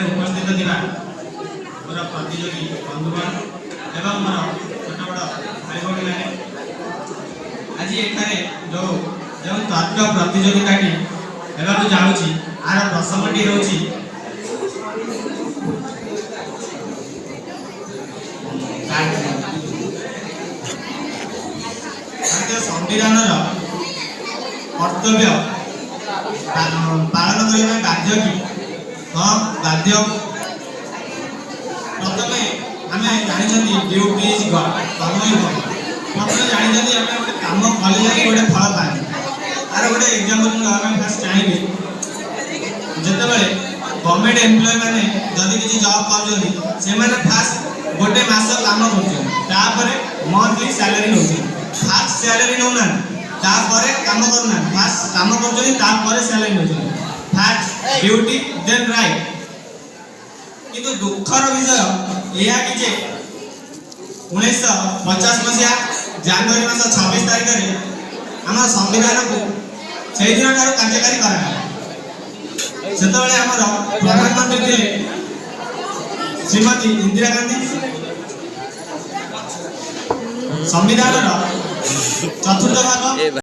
उपस्थित थिबा पूरा प्रतियोगी बंधुगण एवं मोर छोट बड़ भाई भौणी मैंने आज एठारे जो जो तर्क प्रतियोगिताटी हेबाकु जाउची आर प्रसंगटी होउची भारतीय संविधान कर्तव्य पालन करने बाध्य कि हाँ बाध्य प्रथम आम जानी ड्यूटी इज गॉड कर्म ही भगवान प्रथम जानी आम गोटे कम कले जाए गोटे फल पाए आर गोटे एग्जांपल फास्ट चाहिए जितेबाला गवर्नमेंट एम्प्लॉय मैंने जदि किसी जॉब कर फास्ट गोटे मास कम कर मंथली सैलरी नौ फास्ट सैलरी नौना काम करना फास्ट काम कर सैलरी नौ फास्ट ड्यूटी देन राइट किंतु दुखर विषय यह कि 1950 मसीहा जनवरी मास 26 तारिख में आम संविधान को से दिन कार्यकारी करा से प्रधानमंत्री थे श्रीमती इंदिरा गांधी संविधान चतुर्थ भाग